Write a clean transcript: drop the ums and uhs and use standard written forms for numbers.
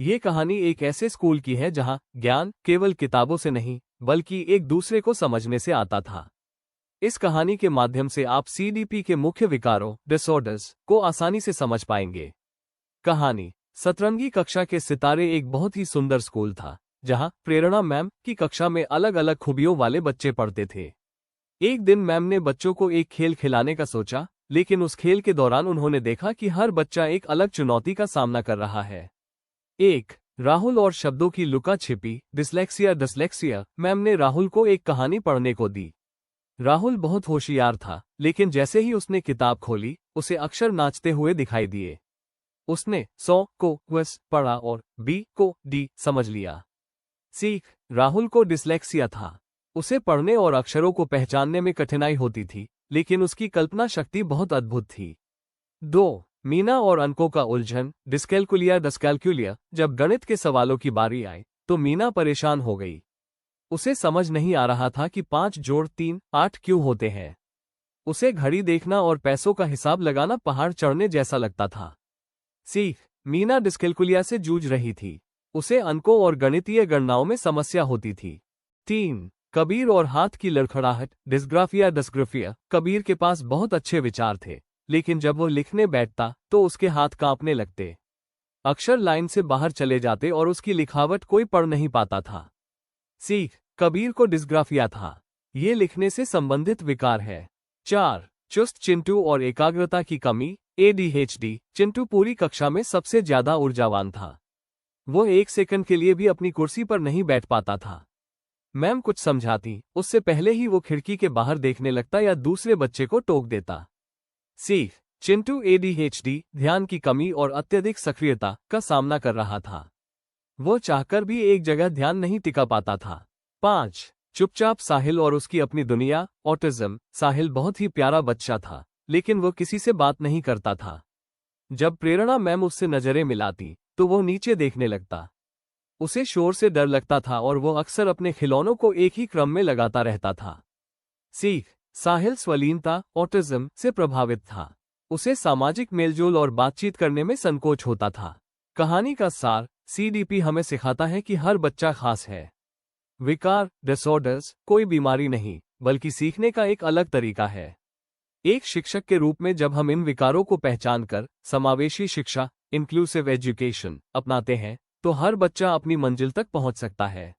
ये कहानी एक ऐसे स्कूल की है जहां ज्ञान केवल किताबों से नहीं बल्कि एक दूसरे को समझने से आता था। इस कहानी के माध्यम से आप सीडीपी के मुख्य विकारों डिसऑर्डर्स को आसानी से समझ पाएंगे। कहानी सतरंगी कक्षा के सितारे एक बहुत ही सुंदर स्कूल था जहां प्रेरणा मैम की कक्षा में अलग अलग खूबियों वाले बच्चे पढ़ते थे। एक दिन मैम ने बच्चों को एक खेल खिलाने का सोचा, लेकिन उस खेल के दौरान उन्होंने देखा कि हर बच्चा एक अलग चुनौती का सामना कर रहा है। एक राहुल और शब्दों की लुका छिपी डिसलेक्सिया मैम ने राहुल को एक कहानी पढ़ने को दी। राहुल बहुत होशियार था, लेकिन जैसे ही उसने किताब खोली उसे अक्षर नाचते हुए दिखाई दिए। उसने 100 को वस पढ़ा और बी को डी समझ लिया। सीख राहुल को डिसलेक्सिया था। उसे पढ़ने और अक्षरों को पहचानने में कठिनाई होती थी, लेकिन उसकी कल्पना शक्ति बहुत अद्भुत थी। 2 मीना और अंकों का उलझन डिस्कैलकुलिया जब गणित के सवालों की बारी आई तो मीना परेशान हो गई। उसे समझ नहीं आ रहा था कि 5 जोड़ 3 8 क्यों होते हैं। उसे घड़ी देखना और पैसों का हिसाब लगाना पहाड़ चढ़ने जैसा लगता था। सीख मीना डिस्कैलकुलिया से जूझ रही थी। उसे अंकों और गणितीय गणनाओं में समस्या होती थी। 3 कबीर और हाथ की लड़खड़ाहट डिस्ग्राफिया कबीर के पास बहुत अच्छे विचार थे, लेकिन जब वो लिखने बैठता तो उसके हाथ कांपने लगते। अक्षर लाइन से बाहर चले जाते और उसकी लिखावट कोई पढ़ नहीं पाता था। सीख कबीर को डिस्ग्राफिया था। ये लिखने से संबंधित विकार है। 4 चुस्त चिंटू और एकाग्रता की कमी ADHD चिंटू पूरी कक्षा में सबसे ज्यादा ऊर्जावान था। वो 1 सेकंड के लिए भी अपनी कुर्सी पर नहीं बैठ पाता था। मैम कुछ समझाती उससे पहले ही वो खिड़की के बाहर देखने लगता या दूसरे बच्चे को टोक देता। सीख चिंटू ADHD ध्यान की कमी और अत्यधिक सक्रियता का सामना कर रहा था। वो चाहकर भी एक जगह ध्यान नहीं टिका पाता था। 5 चुपचाप साहिल और उसकी अपनी दुनिया ऑटिज्म साहिल बहुत ही प्यारा बच्चा था, लेकिन वो किसी से बात नहीं करता था। जब प्रेरणा मैम उससे नजरें मिलाती तो वो नीचे देखने लगता। उसे शोर से डर लगता था और वो अक्सर अपने खिलौनों को एक ही क्रम में लगाता रहता था। सीख साहिल स्वलीनता ऑटिज्म से प्रभावित था। उसे सामाजिक मेलजोल और बातचीत करने में संकोच होता था। कहानी का सार सीडीपी हमें सिखाता है कि हर बच्चा खास है। विकार डिसऑर्डर्स कोई बीमारी नहीं बल्कि सीखने का एक अलग तरीका है। एक शिक्षक के रूप में जब हम इन विकारों को पहचानकर समावेशी शिक्षा इंक्लूसिव एजुकेशन अपनाते हैं तो हर बच्चा अपनी मंजिल तक पहुंच सकता है।